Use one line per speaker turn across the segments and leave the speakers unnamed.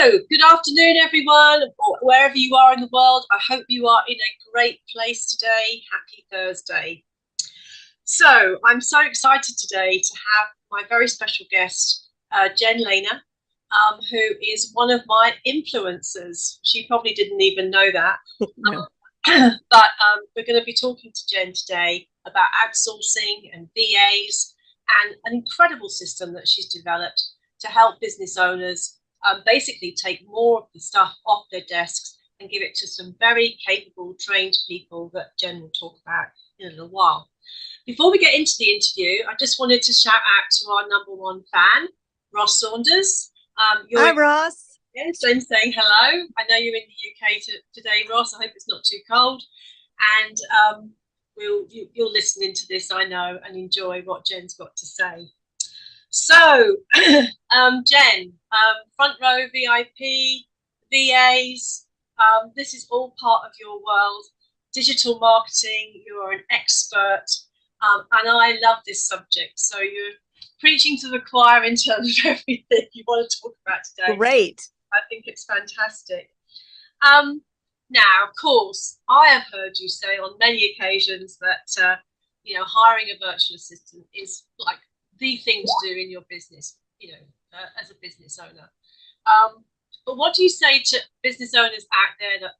Good afternoon, everyone, or wherever you are in the world. I hope you are in a great place today. Happy Thursday. So, I'm so excited today to have my very special guest, Jen Lehner, who is one of my influencers. She probably didn't even know that.
No.
But we're going to be talking to Jen today about outsourcing and VAs and an incredible system that she's developed to help business owners basically take more of the stuff off their desks and give it to some very capable, trained people that Jen will talk about in a little while. Before we get into the interview, I just wanted to shout out to our number one fan, Ross Saunders.
Hi,
You're
Ross.
Jen saying hello. I know you're in the UK today, Ross. I hope it's not too cold. And you're listening to this, I know, and enjoy what Jen's got to say. So, Jen, front row VIP, VAs, this is all part of your world. Digital marketing, you are an expert, and I love this subject. So you're preaching to the choir in terms of everything you want to talk about today.
Great.
I think it's fantastic. Now, of course, I have heard you say on many occasions that hiring a virtual assistant is like the thing to do in your business, as a business owner. But what do you say to business owners out there that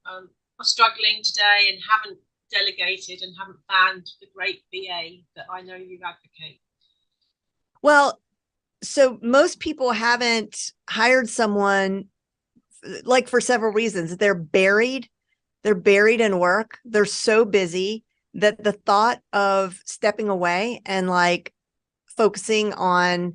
are struggling today and haven't delegated and haven't found the great VA that I know you advocate?
Well, so most people haven't hired someone like for several reasons. They're buried in work. They're so busy that the thought of stepping away and like focusing on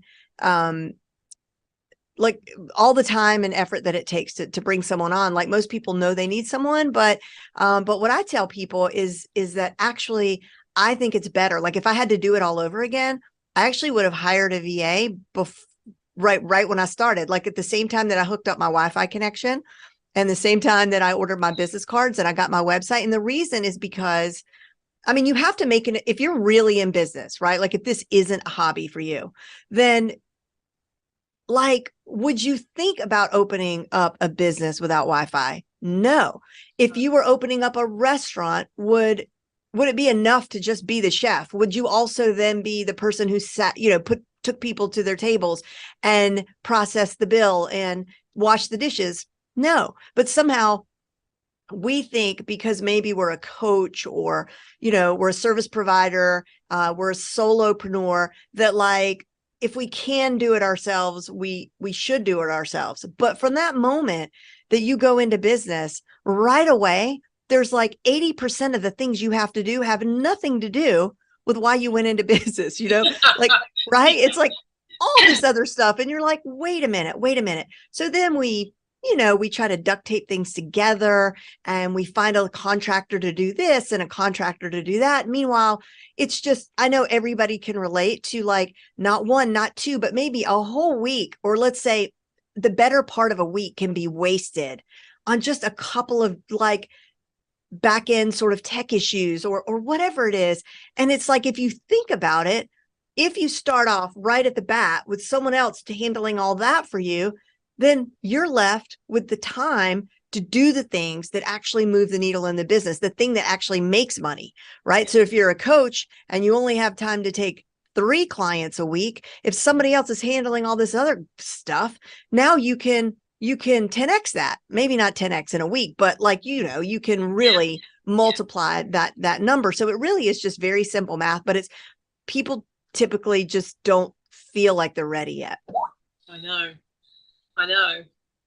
like all the time and effort that it takes to bring someone on, like most people know they need someone, but what I tell people is that actually I think it's better. Like if I had to do it all over again, I actually would have hired a VA right when I started, like at the same time that I hooked up my Wi-Fi connection and the same time that I ordered my business cards and I got my website. And the reason is because I mean, you have to make it if you're really in business, right? Like if this isn't a hobby for you, then like, would you think about opening up a business without Wi-Fi? No. If you were opening up a restaurant, would it be enough to just be the chef? Would you also then be the person who sat, took people to their tables and processed the bill and washed the dishes? No. But somehow we think because maybe we're a coach or, we're a service provider, we're a solopreneur, that like, if we can do it ourselves, we should do it ourselves. But from that moment that you go into business right away, there's like 80% of the things you have to do have nothing to do with why you went into business, like, right? It's like all this other stuff. And you're like, wait a minute. So then we try to duct tape things together and we find a contractor to do this and a contractor to do that. Meanwhile, it's just, I know everybody can relate to like not one, not two, but maybe a whole week, or let's say the better part of a week can be wasted on just a couple of like back end sort of tech issues or whatever it is. And it's like, if you think about it, if you start off right at the bat with someone else handling all that for you, then you're left with the time to do the things that actually move the needle in the business, the thing that actually makes money, right? So if you're a coach and you only have time to take 3 clients a week, if somebody else is handling all this other stuff, now you can 10x that, maybe not 10x in a week, but like, you can really multiply that number. So it really is just very simple math, but it's people typically just don't feel like they're ready yet.
I know.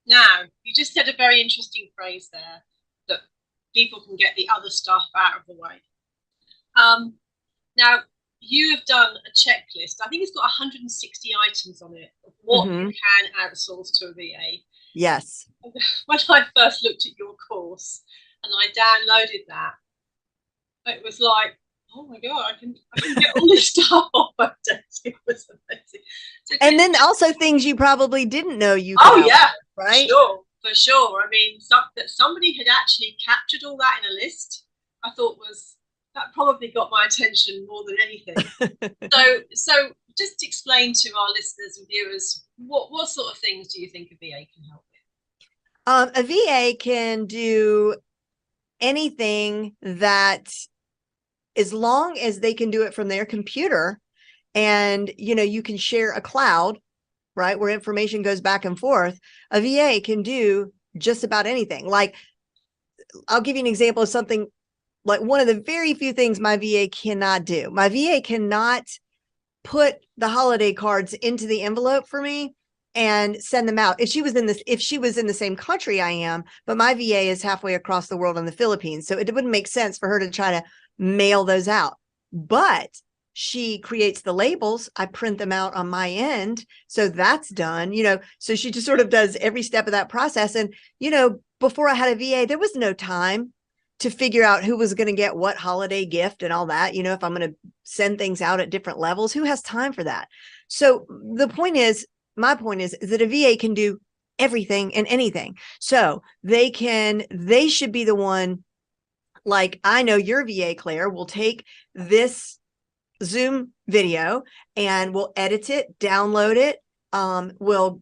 Now, you just said a very interesting phrase there, that people can get the other stuff out of the way. Now, you have done a checklist. I think it's got 160 items on it of what you can outsource to a VA.
Yes.
When I first looked at your course and I downloaded that, it was like, oh my God, I can get all this stuff off my desk. It was amazing. So
and then also things you probably didn't know you
could. Oh yeah,
right?
For sure. I mean, that somebody had actually captured all that in a list, I thought that probably got my attention more than anything. So just explain to our listeners and viewers What sort of things do you think a VA can help with?
A VA can do anything that, as long as they can do it from their computer, and you can share a cloud, right, where information goes back and forth. A VA can do just about anything. Like, I'll give you an example of something, like one of the very few things my VA cannot do. My VA cannot put the holiday cards into the envelope for me and send them out. If she was in the same country I am, but my VA is halfway across the world in the Philippines, so it wouldn't make sense for her to try to mail those out. But she creates the labels. I print them out on my end, so that's done. So she just sort of does every step of that process. And before I had a VA, there was no time to figure out who was going to get what holiday gift and all that. If I'm going to send things out at different levels, who has time for that? So my point is that a VA can do everything and anything. So they should be the one, like, I know your VA, Claire, will take this Zoom video and we'll edit it, download it. We'll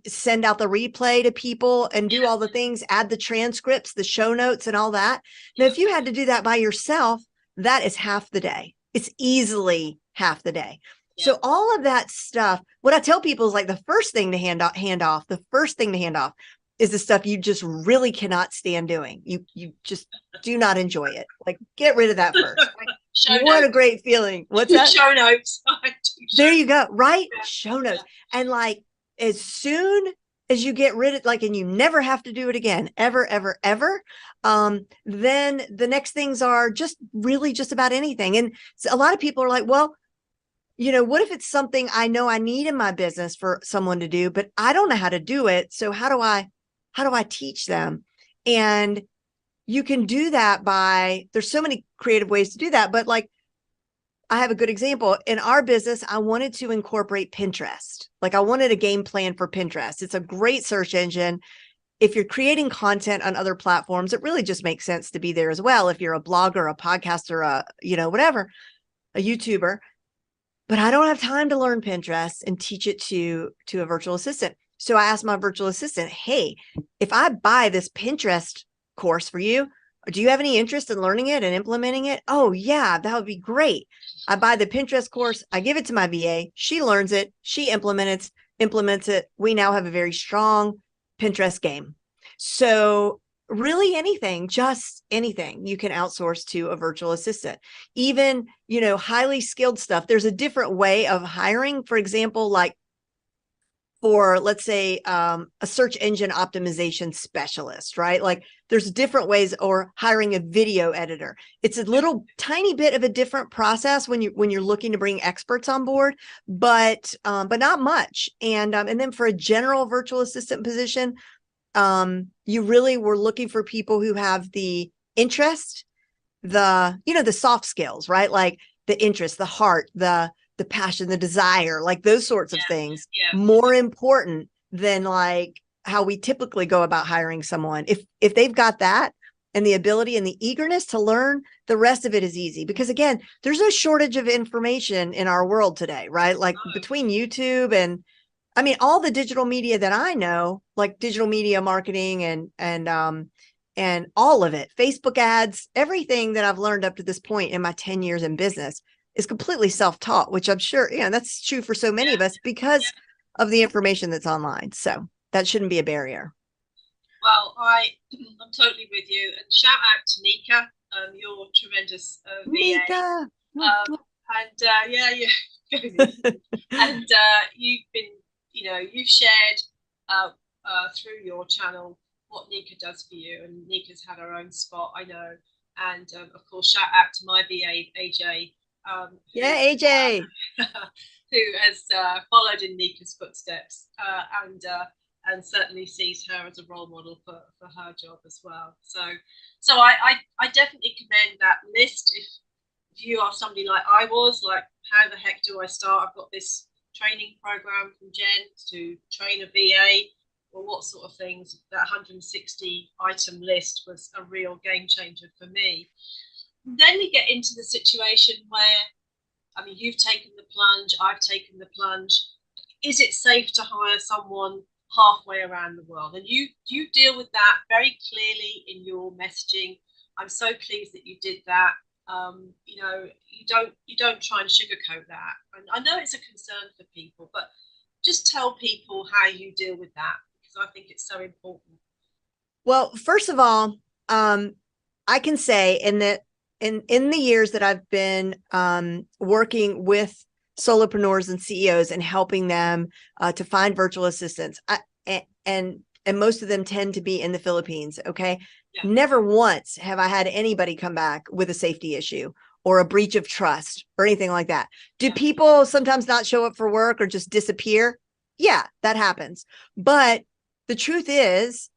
send out the replay to people and do all the things, add the transcripts, the show notes, and all that. Now, if you had to do that by yourself, that is half the day. It's easily half the day. Yeah. So all of that stuff, what I tell people is, like, the first thing to hand off is the stuff you just really cannot stand doing. You just do not enjoy it. Like, get rid of that first. What a great feeling. What's that?
Show notes.
There you go. Right? Yeah. Show notes. And, like, as soon as you get rid of, like, and you never have to do it again, ever, ever, ever, then the next things are just really just about anything. And a lot of people are like, well, what if it's something I know I need in my business for someone to do, but I don't know how to do it. So how do I teach them? And you can do that there's so many creative ways to do that. But, like, I have a good example. In our business, I wanted to incorporate Pinterest. Like, I wanted a game plan for Pinterest. It's a great search engine. If you're creating content on other platforms, it really just makes sense to be there as well. If you're a blogger, a podcaster, whatever, a YouTuber. But I don't have time to learn Pinterest and teach it to a virtual assistant. So I asked my virtual assistant, hey, if I buy this Pinterest course for you, do you have any interest in learning it and implementing it? Oh, yeah, that would be great. I buy the Pinterest course. I give it to my VA. She learns it. She implements it. We now have a very strong Pinterest game. So really anything, just anything you can outsource to a virtual assistant. Even, highly skilled stuff. There's a different way of hiring. For example, like, for, let's say, a search engine optimization specialist, right? Like, there's different ways, or hiring a video editor. It's a little tiny bit of a different process when you're looking to bring experts on board, but not much. And then for a general virtual assistant position, you really were looking for people who have the interest, the soft skills, right? Like the interest, the heart, the passion, the desire, like those sorts of things, more important than, like, how we typically go about hiring someone. If they've got that and the ability and the eagerness to learn, the rest of it is easy. Because, again, there's no shortage of information in our world today, right? Like, between YouTube and, I mean, all the digital media that I know, like digital media marketing and all of it, Facebook ads, everything that I've learned up to this point in my 10 years in business is completely self-taught, which I'm sure, that's true for so many of us because of the information that's online. So that shouldn't be a barrier.
Well, I'm totally with you. And shout out to Nika, your tremendous VA.
Nika.
And you've been, you've shared through your channel what Nika does for you, and Nika's had her own spot, I know. And of course, shout out to my VA, AJ.
AJ,
who has followed in Nika's footsteps and certainly sees her as a role model for her job as well. So I definitely commend that list. If you are somebody like I was, like, how the heck do I start? I've got this training program from Jen to train a VA, or what sort of things. That 160 item list was a real game changer for me. Then we get into the situation where, I mean, you've taken the plunge, I've taken the plunge. is it safe to hire someone halfway around the world? And you deal with that very clearly in your messaging. I'm so pleased that you did that. You know, you don't try and sugarcoat that. And I know it's a concern for people, but just tell people how you deal with that, because I think it's so important.
Well, first of all, I can say in the years that I've been working with solopreneurs and CEOs and helping them to find virtual assistants, and most of them tend to be in the Philippines. Okay.
Yeah.
Never once have I had anybody come back with a safety issue or a breach of trust or anything like that. Do
Yeah.
people sometimes not show up for work or just disappear? Yeah, that happens. But the truth is,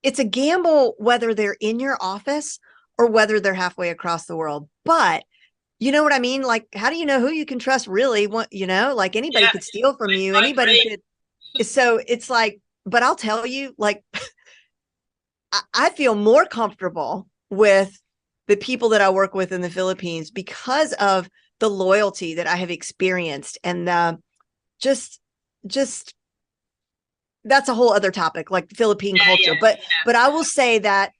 it's a gamble whether they're in your office or whether they're halfway across the world. But you know what I mean? Like, how do you know who you can trust really? What, you know, like anybody
Yeah,
could steal from you.
I
Anybody
agree.
could. So it's like, but I'll tell you, like, I feel more comfortable with the people that I work with in the Philippines because of the loyalty that I have experienced and just just that's a whole other topic, like Philippine culture. But I will say that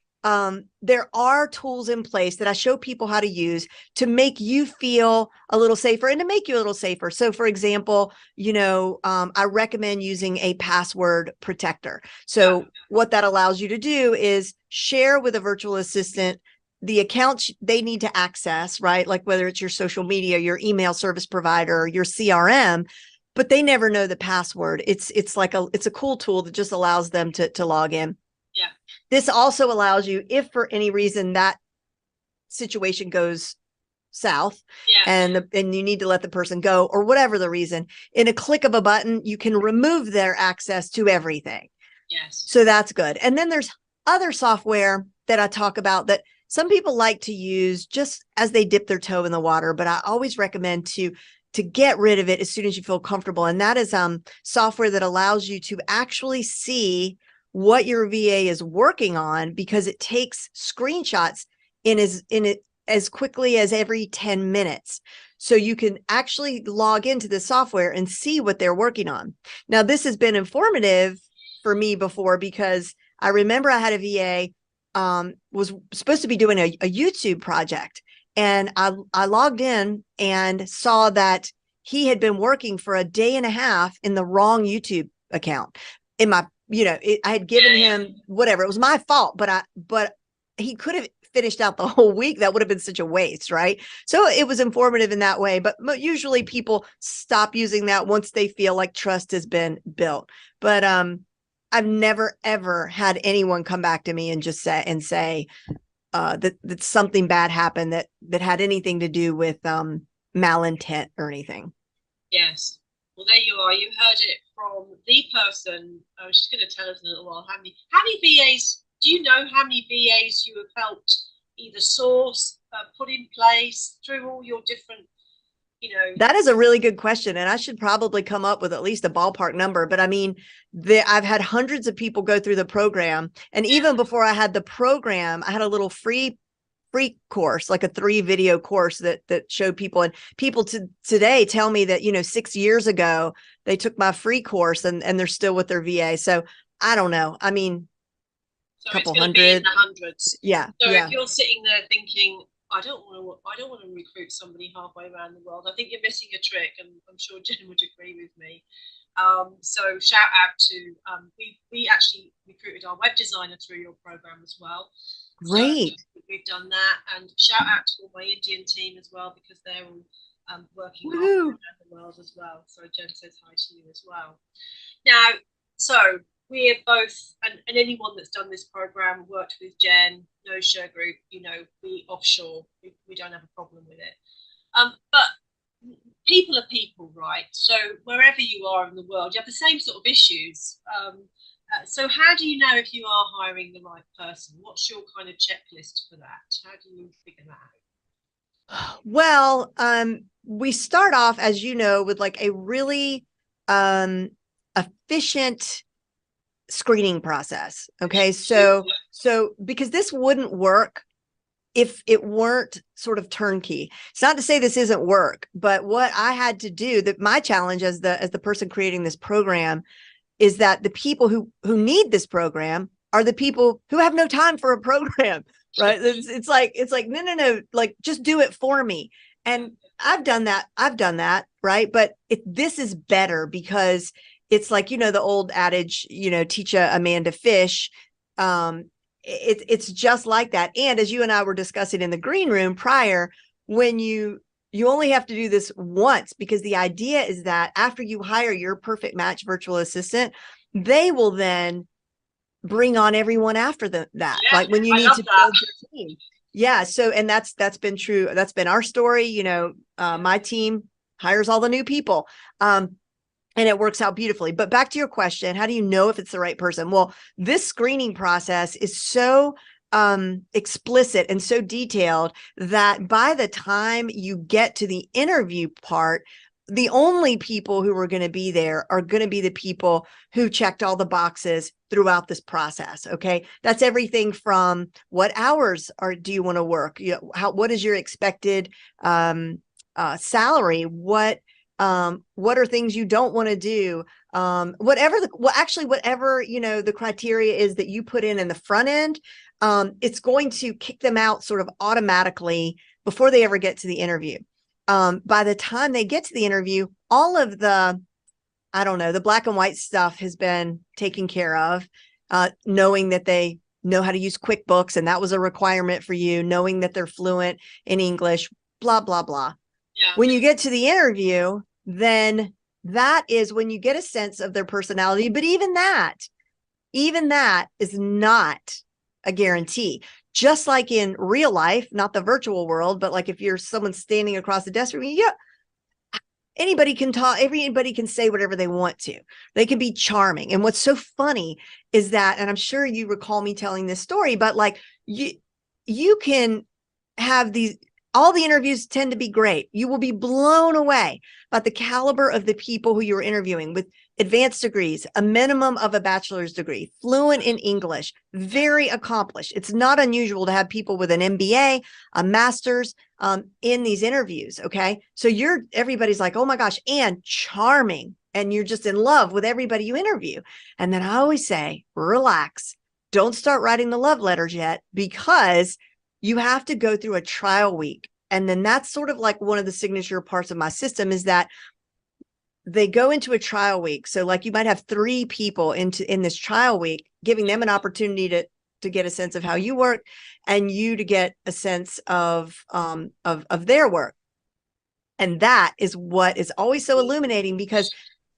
there are tools in place that I show people how to use to make you feel a little safer and to make you a little safer. So for example, you know, I recommend using a password protector. So what that allows you to do is share with a virtual assistant the accounts they need to access, right? Like whether it's your social media, your email service provider, your CRM, but they never know the password. It's like it's a cool tool that just allows them to log in.
Yeah.
This also allows you, if for any reason that situation goes south, and you need to let the person go or whatever the reason, in a click of a button, you can remove their access to everything.
Yes.
So that's good. And then there's other software that I talk about that some people like to use just as they dip their toe in the water, but I always recommend to get rid of it as soon as you feel comfortable. And that is software that allows you to actually see what your VA is working on, because it takes screenshots in as quickly as every 10 minutes. So you can actually log into the software and see what they're working on. Now, this has been informative for me before, because I remember I had a VA was supposed to be doing a YouTube project. And I logged in and saw that he had been working for a day and a half in the wrong YouTube account. In my, you know, I had given him whatever. It was my fault, but he could have finished out the whole week. That would have been such a waste, right? So it was informative in that way. But usually people stop using that once they feel like trust has been built. But I've never ever had anyone come back to me and just say that something bad happened that had anything to do with malintent or anything.
Yes. Well, there you are. You heard it from the person. She's going to tell us in a little while how many VAs. Do you know how many VAs you have helped either source, put in place through all your different, you know?
That is a really good question, and I should probably come up with at least a ballpark number. But I mean, I've had hundreds of people go through the program, and even before I had the program, I had a little free course, like a 3-video course that showed people, and people today tell me that, you know, 6 years ago they took my free course and they're still with their VA. So I don't know. I mean,
So
couple
it's going to be in
hundred.
the hundreds.
Yeah.
So if you're sitting there thinking, I don't want to recruit somebody halfway around the world, I think you're missing a trick, and I'm sure Jen would agree with me. So shout out to we actually recruited our web designer through your program as well.
Great.
So we've done that, and shout out to all my Indian team as well, because they're all working around the world as well. So Jen says hi to you as well. Now, so we're both, and anyone that's done this program, worked with Jen, knows Shergroup, you know, we offshore, we don't have a problem with it. But people are people, right? So wherever you are in the world, you have the same sort of issues. So how do you know if you are hiring the right person? What's your kind of checklist for that? How do you figure that out?
Well, we start off, as you know, with like a really efficient screening process. Okay. So because this wouldn't work if it weren't sort of turnkey. It's not to say this isn't work, but what I had to do, that my challenge as the person creating this program, is that the people who need this program are the people who have no time for a program, right? It's like no, like just do it for me. And I've done that, right? But this is better because it's like, the old adage, teach a man to fish. It's just like that. And as you and I were discussing in the green room prior, when you only have to do this once, because the idea is that after you hire your perfect match virtual assistant, they will then bring on everyone after that.
Yeah,
like when you
I
need to
that.
build your team. Yeah. So, and that's been true. That's been our story. My team hires all the new people. And it works out beautifully. But back to your question, how do you know if it's the right person? Well, this screening process is so explicit and so detailed that by the time you get to the interview part, the only people who are going to be there are going to be the people who checked all the boxes throughout this process. Okay. That's everything from what hours do you want to work? What is your expected salary? What are things you don't want to do? Whatever the criteria is that you put in the front end, it's going to kick them out sort of automatically before they ever get to the interview. By the time they get to the interview, all of the black and white stuff has been taken care of, knowing that they know how to use QuickBooks, and that was a requirement for you, knowing that they're fluent in English, blah, blah, blah. Yeah. When you get to the interview, then that is when you get a sense of their personality. But even that is not a guarantee. Just like in real life, not the virtual world, but like if you're someone standing across the desk from you, anybody can talk, everybody can say whatever they want to. They can be charming. And what's so funny is that, and I'm sure you recall me telling this story, but like you can have all the interviews tend to be great. You will be blown away about the caliber of the people who you're interviewing with advanced degrees, a minimum of a bachelor's degree, fluent in English, very accomplished. It's not unusual to have people with an MBA, a master's in these interviews. Okay. So everybody's like, oh my gosh, and charming. And you're just in love with everybody you interview. And then I always say, relax, don't start writing the love letters yet, because you have to go through a trial week. And then that's sort of like one of the signature parts of my system, is that they go into a trial week. So like you might have 3 people in this trial week, giving them an opportunity to get a sense of how you work, and you to get a sense of their work. And that is what is always so illuminating, because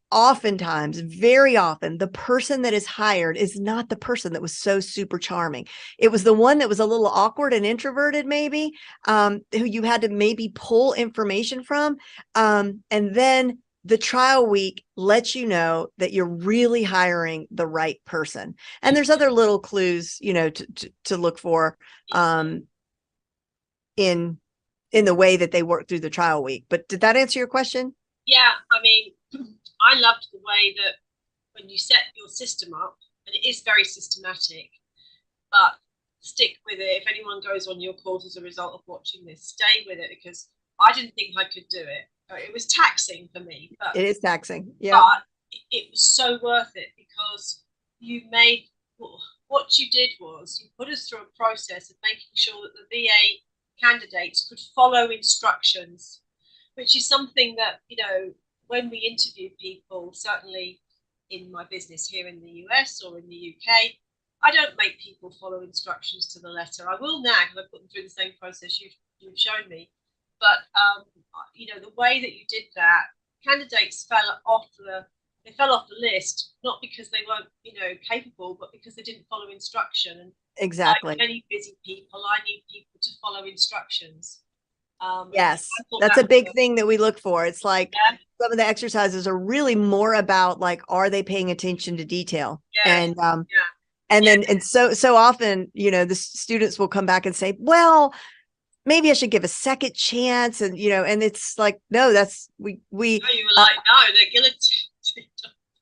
oftentimes, very often, the person that is hired is not the person that was so super charming. It was the one that was a little awkward and introverted, maybe, who you had to maybe pull information from. And then the trial week lets you know that you're really hiring the right person. And there's other little clues, to look for in the way that they work through the trial week. But did that answer your question?
Yeah, I mean, I loved the way that when you set your system up, and it is very systematic, but stick with it. If anyone goes on your course as a result of watching this, stay with it, because I didn't think I could do it. It was taxing for me. But
it is taxing, yeah.
But it was so worth it, because you made, what you did was you put us through a process of making sure that the VA candidates could follow instructions, which is something that, when we interview people, certainly in my business here in the US or in the UK, I don't make people follow instructions to the letter. I will now, because I put them through the same process you've shown me. But, the way that you did that, candidates fell off the list, not because they weren't, capable, but because they didn't follow instruction. And
exactly.
Like many busy people, I need people to follow instructions.
Yes, that's a big thing that we look for. It's like some of the exercises are really more about like, are they paying attention to detail? And then so often, the students will come back and say, well, maybe I should give a second chance. And, and it's like, no, that's we you were like, no, they're guilty.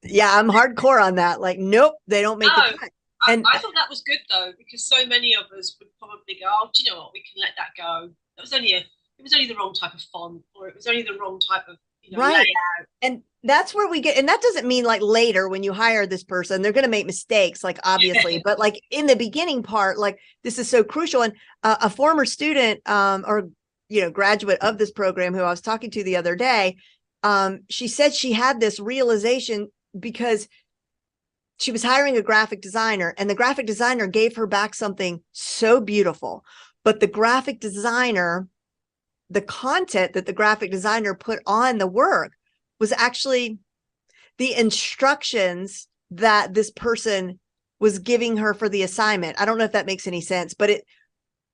Yeah, I'm hardcore on that. Like, nope, they don't make the cut. And
I thought that was good though, because so many of us would probably go, "Oh, do you know what? We can let that go. That was only it was only the wrong type of font, or it was only the wrong type of
right.
layout."
And that's where we get, and that doesn't mean like later when you hire this person, they're going to make mistakes, like obviously, but like in the beginning part, like this is so crucial. And a former student or graduate of this program who I was talking to the other day, she said she had this realization because she was hiring a graphic designer, and the graphic designer gave her back something so beautiful, but the graphic designer, the content that the graphic designer put on the work was actually the instructions that this person was giving her for the assignment. I don't know if that makes any sense, but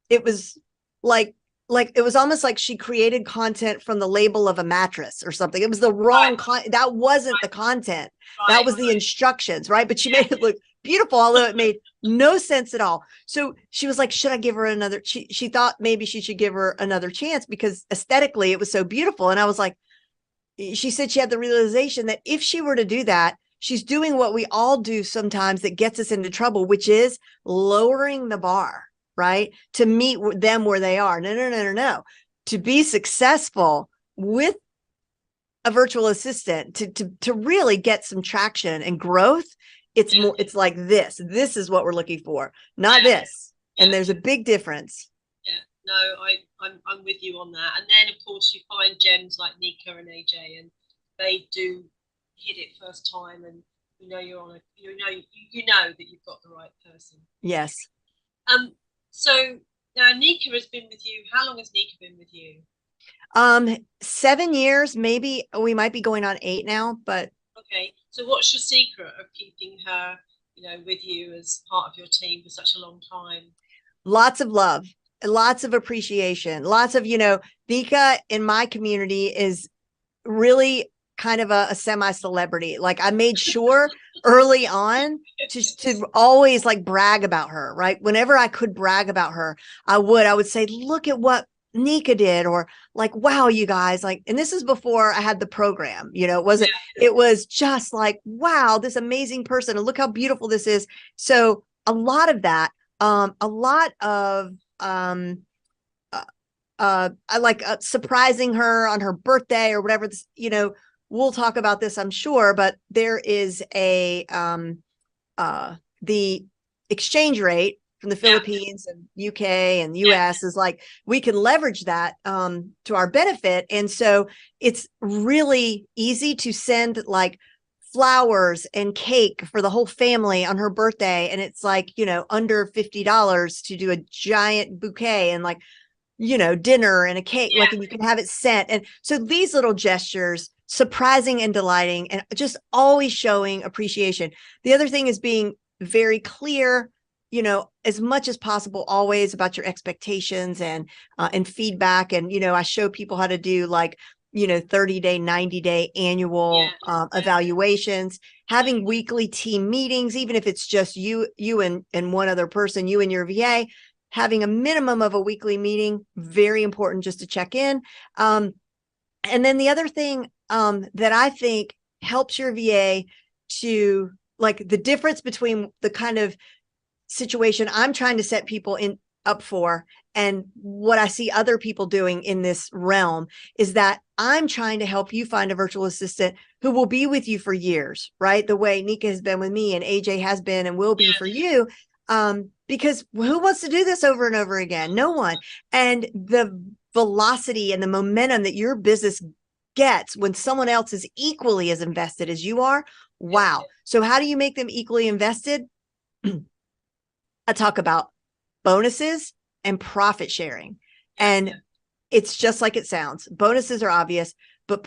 it was like it was almost like she created content from the label of a mattress or something. It was the wrong that wasn't the content. That was the instructions, right? But she made it look beautiful, although it made no sense at all. So she was like, should I give her another? She thought maybe she should give her another chance because aesthetically it was so beautiful. And I was like, she said she had the realization that if she were to do that, she's doing what we all do sometimes that gets us into trouble, which is lowering the bar, right? To meet them where they are. No. To be successful with a virtual assistant, to really get some traction and growth, it's more, it's like this is what we're looking for, not this. And there's a big difference.
No, I'm with you on that. And then of course you find gems like Nika and AJ, and they do hit it first time, and you're on a you know that you've got the right person.
Yes.
So now Nika has been with you. How long has Nika been with you?
7 years, maybe. We might be going on 8 now, but
okay. So what's your secret of keeping her, with you as part of your team for such a long time?
Lots of love, lots of appreciation, lots of, Nika in my community is really kind of a semi-celebrity. Like I made sure early on to always like brag about her, right? Whenever I could brag about her, I would say, look at what Nika did, or like, wow, you guys, like, and this is before I had the program, it wasn't, it was just like, wow, this amazing person, and look how beautiful this is. So a lot of that, a lot of, I like surprising her on her birthday or whatever, this, we'll talk about this, I'm sure, but there is the exchange rate from the Philippines and UK and US is like, we can leverage that to our benefit. And so it's really easy to send like flowers and cake for the whole family on her birthday. And it's like, under $50 to do a giant bouquet and like, dinner and a cake, like, and you can have it sent. And so these little gestures, surprising and delighting, and just always showing appreciation. The other thing is being very clear, as much as possible, always about your expectations and feedback. And, I show people how to do like, 30-day, 90-day annual evaluations, having weekly team meetings, even if it's just you and one other person, you and your VA, having a minimum of a weekly meeting, very important just to check in. And then the other thing that I think helps your VA to, like, the difference between the kind of situation I'm trying to set people up for and what I see other people doing in this realm is that I'm trying to help you find a virtual assistant who will be with you for years, right? The way Nika has been with me and AJ has been and will be for you. Because who wants to do this over and over again? No one. And the velocity and the momentum that your business gets when someone else is equally as invested as you are. Wow. So how do you make them equally invested? I talk about bonuses and profit sharing. And it's just like it sounds. Bonuses are obvious, but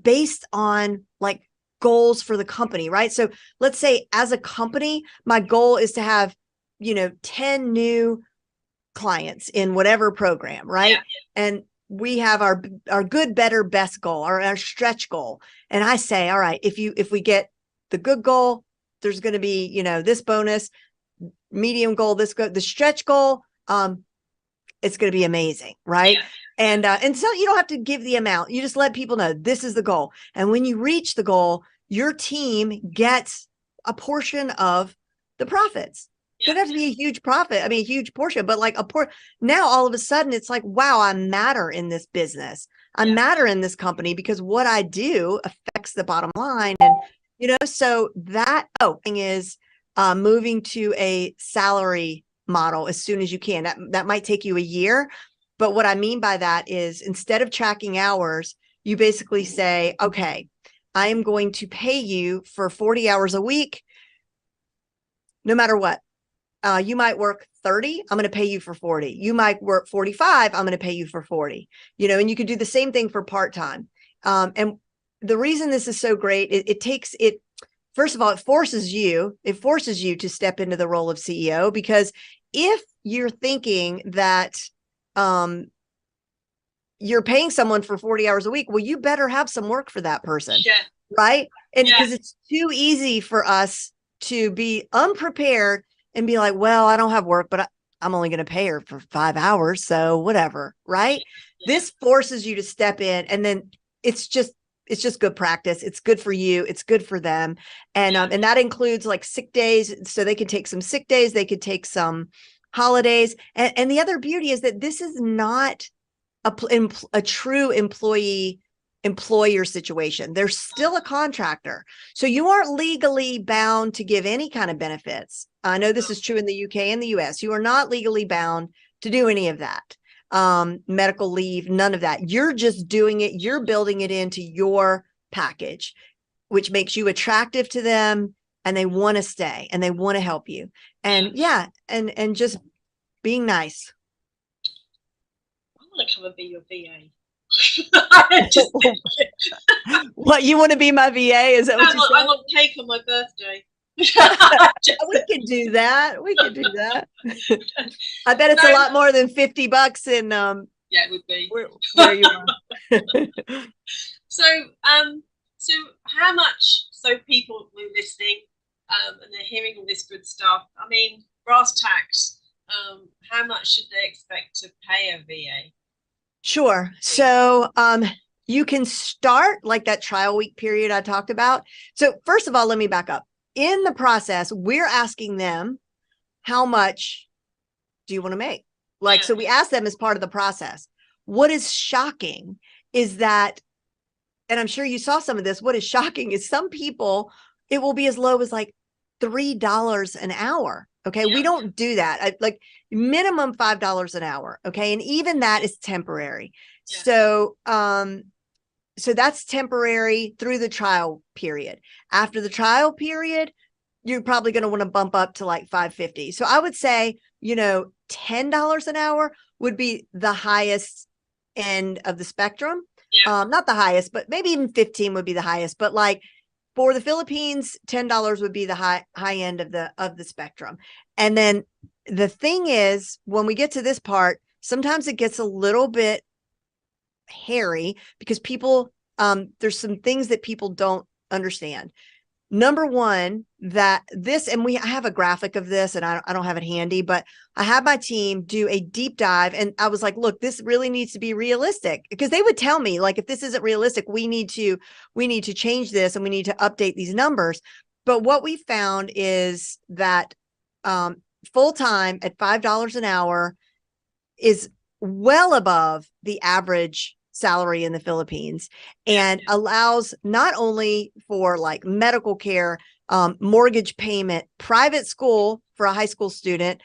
based on like goals for the company, right? So let's say as a company, my goal is to have 10 new clients in whatever program, right? And we have our good, better, best goal, or our stretch goal. And I say, all right, if we get the good goal, there's going to be, this bonus, medium goal, the stretch goal, it's going to be amazing, right? And so you don't have to give the amount. You just let people know this is the goal. And when you reach the goal, your team gets a portion of the profits. Doesn't have to be a huge profit. I mean, a huge portion, but like now all of a sudden it's like, wow, I matter in this business. I matter in this company because what I do affects the bottom line. And, so that thing is moving to a salary model as soon as you can. That might take you a year. But what I mean by that is instead of tracking hours, you basically say, okay, I am going to pay you for 40 hours a week, no matter what. You might work 30, I'm going to pay you for 40. You might work 45, I'm going to pay you for 40, and you could do the same thing for part-time. And the reason this is so great, first of all, it forces you to step into the role of CEO, because if you're thinking that you're paying someone for 40 hours a week, well, you better have some work for that person.
Yeah.
Right. And because it's too easy for us to be unprepared and be like, well, I don't have work, but I'm only going to pay her for 5 hours. So whatever. Right. Yeah. This forces you to step in, and then it's just good practice. It's good for you. It's good for them. And, and that includes like sick days. So they can take some sick days. They could take some holidays. And the other beauty is that this is not a true employer situation. They're still a contractor. So you aren't legally bound to give any kind of benefits. I know this is true in the UK and the US. You are not legally bound to do any of that. Medical leave, none of that. You're just doing it. You're building it into your package, which makes you attractive to them, and they want to stay and they want to help you. And and just being nice.
I want to come and be your VA.
What, you want to be my VA? Is that what you said?
I want cake on my birthday.
We can do that. I bet it's a lot more than $50 in
it would be
where you are.
So how much, so people who are listening and they're hearing all this good stuff, I mean, brass tacks, how much should they expect to pay a VA?
Sure. So you can start like that trial week period I talked about. So first of all, let me back up. In the process, we're asking them, how much do you want to make? So we ask them as part of the process. What is shocking is that, and I'm sure you saw some of this, what is shocking is some people, it will be as low as like $3 an hour. Okay. We don't do that. Like minimum $5 an hour. Okay. And even that is temporary. So, so that's temporary through the trial period. After the trial period, you're probably going to want to bump up to like $5.50. So I would say, $10 an hour would be the highest end of the spectrum. Not the highest, but maybe even 15 would be the highest. But like for the Philippines, $10 would be the high end of the spectrum. And then the thing is, when we get to this part, sometimes it gets a little bit hairy because people, there's some things that people don't understand. Number one, that this, and I have a graphic of this and I don't have it handy, but I had my team do a deep dive, and I was like, look, this really needs to be realistic, because they would tell me like, if this isn't realistic, we need to change this and we need to update these numbers. But what we found is that full-time at $5 an hour is well above the average salary in the Philippines, and allows not only for like medical care, mortgage payment, private school for a high school student.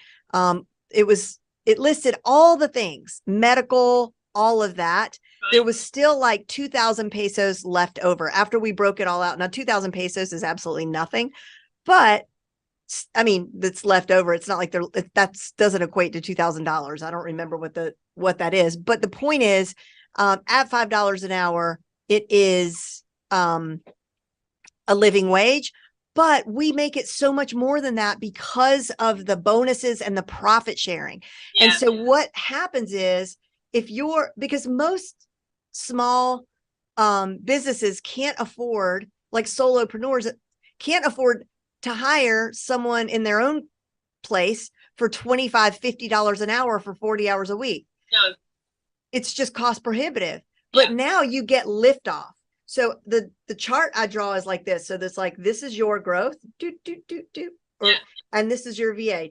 It listed all the things, medical, all of that. Right. There was still like 2,000 pesos left over after we broke it all out. Now, 2,000 pesos is absolutely nothing, but I mean, that's left over. It's not like that doesn't equate to $2,000. I don't remember what that is, but the point is, at $5 an hour, it is a living wage, but we make it so much more than that because of the bonuses and the profit sharing. And so what happens is, because most small businesses can't afford, like solopreneurs can't afford to hire someone in their own place for $25, $50 an hour for 40 hours a week.
No.
It's just cost prohibitive. But now you get liftoff. So the chart I draw is like this. So this is your growth. or, and this is your VA,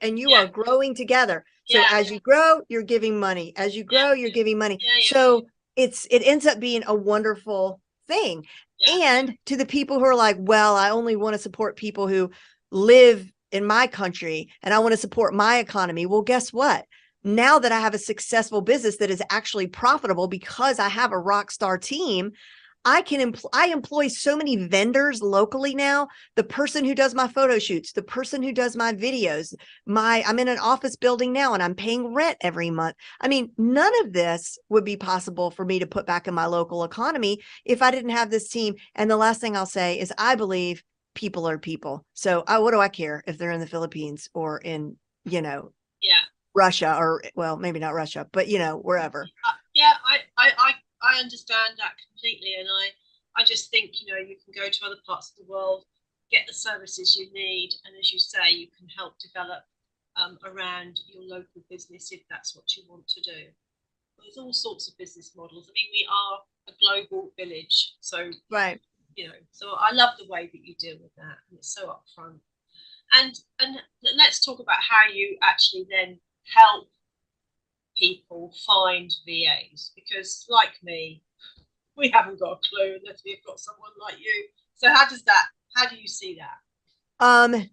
and you
Yeah.
are growing together. So
Yeah.
as you grow, you're giving money. As you grow, you're giving money. So it ends up being a wonderful thing. And to the people who are like, well, I only want to support people who live in my country and I want to support my economy. Well, guess what? Now that I have a successful business that is actually profitable because I have a rock star team, I employ so many vendors locally now. The person who does my photo shoots, the person who does my videos, I'm in an office building now and I'm paying rent every month. I mean, none of this would be possible for me to put back in my local economy if I didn't have this team. And the last thing I'll say is I believe people are people. So what do I care if they're in the Philippines or in, Russia, or, well, maybe not Russia, but wherever.
I understand that completely, and I just think you can go to other parts of the world, get the services you need, and as you say, you can help develop around your local business if that's what you want to do. There's all sorts of business models. I mean, we are a global village, so
right.
So I love the way that you deal with that, and it's so upfront. And let's talk about how you actually then help people find VAs, because like me, we haven't got a clue unless we've got someone like you. So how do you see that?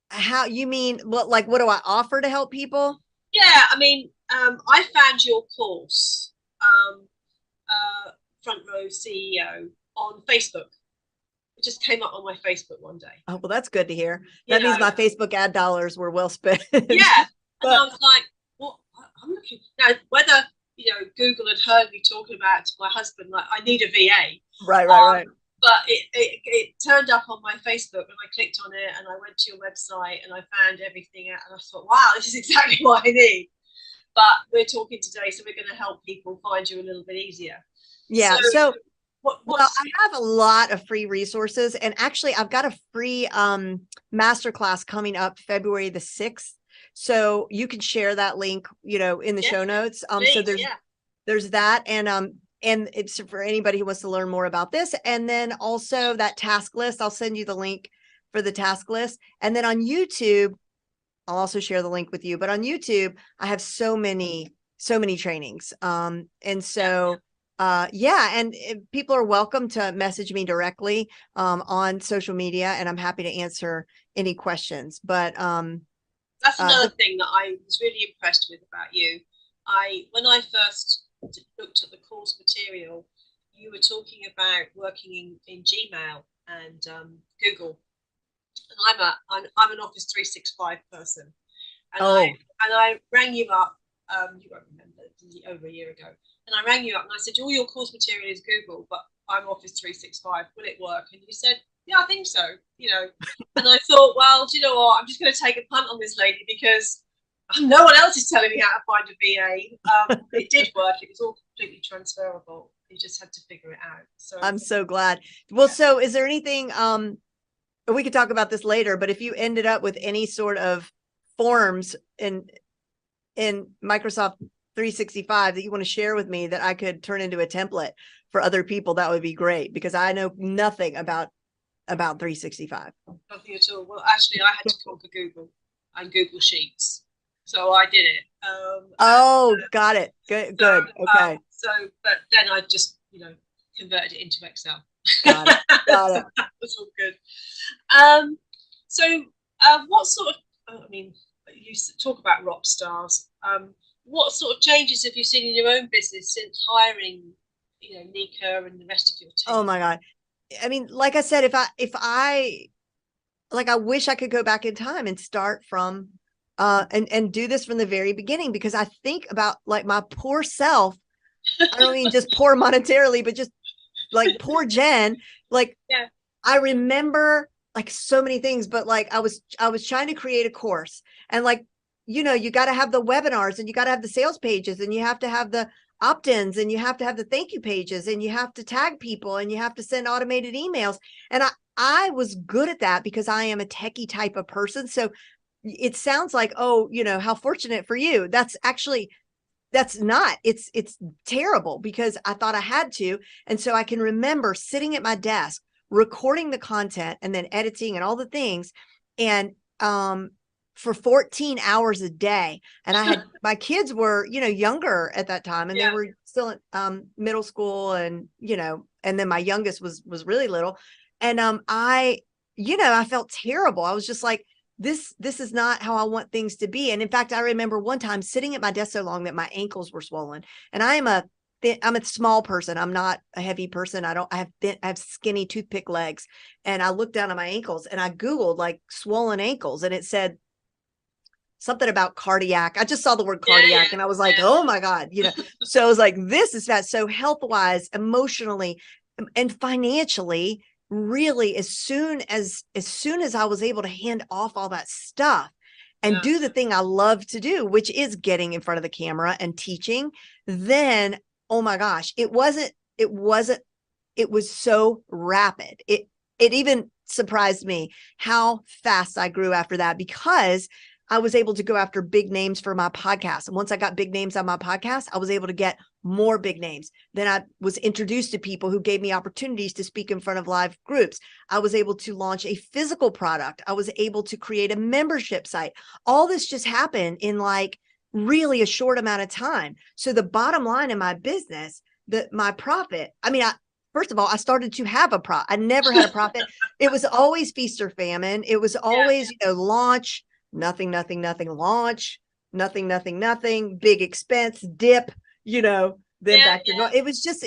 How you mean what do I offer to help people?
Yeah, I mean, I found your course, Front Row CEO, on Facebook. It just came up on my Facebook one day.
Oh, well, that's good to hear. That means my Facebook ad dollars were well spent.
Yeah. And I was like, well, I'm looking now whether, Google had heard me talking about to my husband, like, I need a VA.
Right.
But it turned up on my Facebook and I clicked on it and I went to your website and I found everything out and I thought, wow, this is exactly what I need. But we're talking today, so we're going to help people find you a little bit easier.
Yeah. So well, I have a lot of free resources, and actually I've got a free masterclass coming up February the 6th. So you can share that link, in the show notes.
Please,
so there's that. And it's for anybody who wants to learn more about this. And then also that task list, I'll send you the link for the task list. And then on YouTube, I'll also share the link with you, but on YouTube, I have so many trainings. And so, and people are welcome to message me directly, on social media, and I'm happy to answer any questions. But,
that's another thing that I was really impressed with about you. When I first looked at the course material, you were talking about working in Gmail and Google, and I'm an Office 365 person, and I rang you up. You won't remember, it was over a year ago, and I rang you up and I said, all your course material is Google, but I'm Office 365. Will it work? And you said, yeah, I think so. And I thought, well, do you know what? I'm just going to take a punt on this lady because no one else is telling me how to find a VA. It did work. It was all completely transferable. You just had to figure it out. So
I'm so glad. Well, so is there anything, we could talk about this later, but if you ended up with any sort of forms in Microsoft 365 that you want to share with me that I could turn into a template for other people, that would be great, because I know nothing about 365.
Nothing at all. Well, actually, I had to conquer Google and Google Sheets, so I did it.
Got it. Good. Okay.
But then I just, converted it into Excel.
Got it.
That was all good. What sort of? I mean, you talk about rock stars. What sort of changes have you seen in your own business since hiring, Nika and the rest of your team?
Oh my God. I mean, like I said, I wish I could go back in time and start from, and do this from the very beginning, because I think about like my poor self. I don't mean just poor monetarily, but just like poor Jen. Like, I remember like so many things, but like I was trying to create a course, and like, you got to have the webinars, and you got to have the sales pages, and you have to have the opt-ins, and you have to have the thank you pages, and you have to tag people, and you have to send automated emails. And I was good at that because I am a techie type of person. So it sounds like, oh, how fortunate for you. That's not, it's terrible, because I thought I had to. And so I can remember sitting at my desk, recording the content and then editing and all the things. and for 14 hours a day. And I had, my kids were, you know, younger at that time, and they were still in middle school, and, you know, and then my youngest was really little. And I, you know, I felt terrible. I was just like, this is not how I want things to be. And in fact, I remember one time sitting at my desk so long that my ankles were swollen. And I'm a small person. I'm not a heavy person. I have skinny toothpick legs. And I looked down at my ankles and I Googled like swollen ankles, and it said something about cardiac. I just saw the word cardiac and I was like, oh my God, you know. So I was like, this is that. So health wise, emotionally, and financially, really, as soon as I was able to hand off all that stuff and do the thing I love to do, which is getting in front of the camera and teaching, then, oh my gosh, it was so rapid. It even surprised me how fast I grew after that, because I was able to go after big names for my podcast. And once I got big names on my podcast, I was able to get more big names. Then I was introduced to people who gave me opportunities to speak in front of live groups. I was able to launch a physical product. I was able to create a membership site. All this just happened in like really a short amount of time. So the bottom line in my business, my profit, I mean, first of all, I started to have a profit. I never had a profit. It was always feast or famine. It was always, you know, launch, nothing, launch, nothing, big expense, dip, you know, then back to normal. It was just,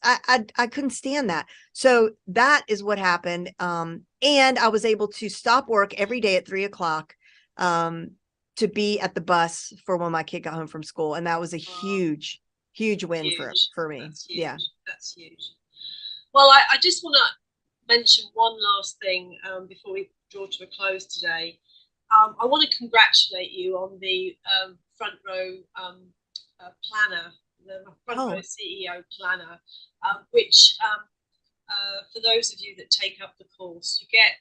I couldn't stand that. So that is what happened. And I was able to stop work every day at 3:00, to be at the bus for when my kid got home from school. And that was a huge win for me.
That's huge. That's huge. Well, I just want to mention one last thing before we draw to a close today. I want to congratulate you on the front row planner, the front row CEO planner, which for those of you that take up the course, you get.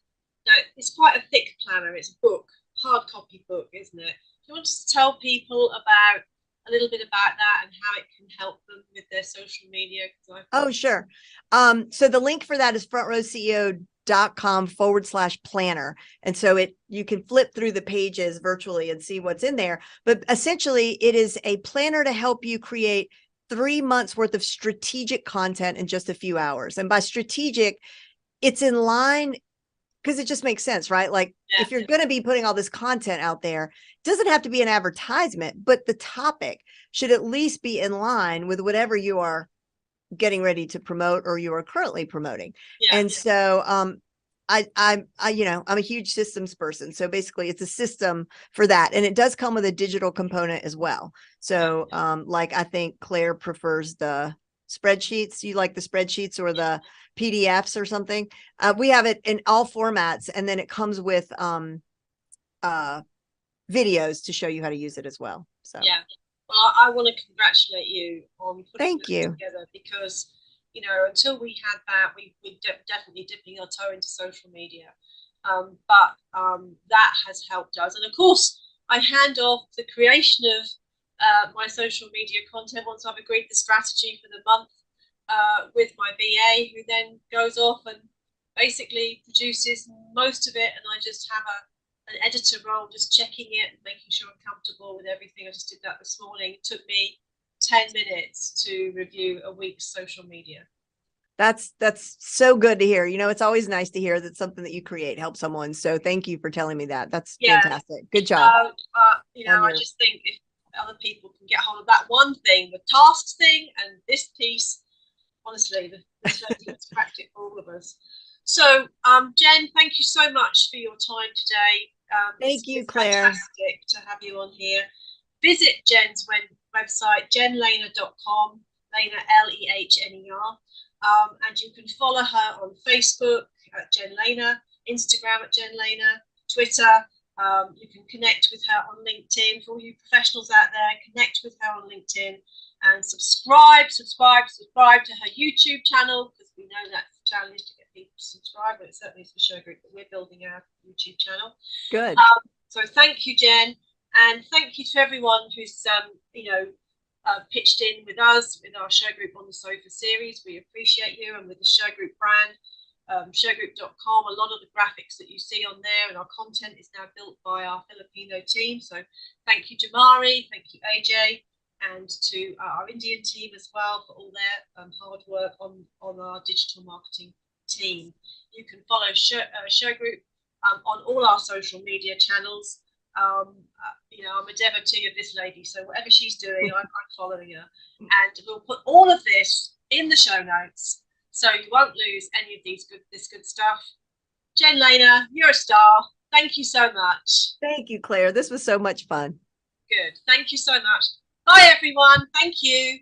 Now, it's quite a thick planner. It's a book, hard copy book, isn't it? Do you want to tell people about a little bit about that and how it can help them with their social media?
Oh, sure. So the link for that is frontrowceo.com/planner. And so you can flip through the pages virtually and see what's in there. But essentially, it is a planner to help you create 3 months worth of strategic content in just a few hours. And by strategic, it's in line, because it just makes sense, right? Like if you're going to be putting all this content out there, it doesn't have to be an advertisement, but the topic should at least be in line with whatever you are getting ready to promote or you are currently promoting. And so I you know, I'm a huge systems person. So basically it's a system for that. And it does come with a digital component as well. So like I think Claire prefers the spreadsheets. You like the spreadsheets or the PDFs or something? We have it in all formats, and then it comes with videos to show you how to use it as well. So
well, I want to congratulate you on putting
it
together, because you know, until we had that, we definitely dipping our toe into social media, but that has helped us. And of course, I hand off the creation of my social media content once I've agreed the strategy for the month with my VA, who then goes off and basically produces most of it, and I just have an editor role, just checking it and making sure I'm comfortable with everything. I just did that this morning. It took me 10 minutes to review a week's social media.
That's so good to hear. You know, it's always nice to hear that something that you create helps someone. So thank you for telling me that. That's fantastic. Good job.
You know, I just think if other people can get hold of that one thing, the tasks thing and this piece, honestly, there's practice for all of us. So, Jen, thank you so much for your time today.
Thank you, Claire.
Fantastic to have you on here. Visit Jen's website, jenlehner.com, Lehner, Lehner. And you can follow her on Facebook at Jen Lehner, Instagram at Jen Lehner, Twitter. You can connect with her on LinkedIn. For all you professionals out there, connect with her on LinkedIn and subscribe to her YouTube channel, because we know that's the challenge to get people to subscribe, but it certainly is for Shergroup that we're building our YouTube channel.
Good.
So thank you, Jen, and thank you to everyone who's pitched in with us with our Shergroup on the Sofa series. We appreciate you, and with the Shergroup brand. Shergroup.com. A lot of the graphics that you see on there and our content is now built by our Filipino team. So thank you, Jamari. Thank you, AJ. And to our Indian team as well for all their hard work on our digital marketing team. You can follow Shergroup on all our social media channels. You know, I'm a devotee of this lady, so whatever she's doing, I'm following her. And we'll put all of this in the show notes, so you won't lose any of this good stuff. Jen Lehner, you're a star. Thank you so much.
Thank you, Claire. This was so much fun.
Good. Thank you so much. Bye, everyone. Thank you.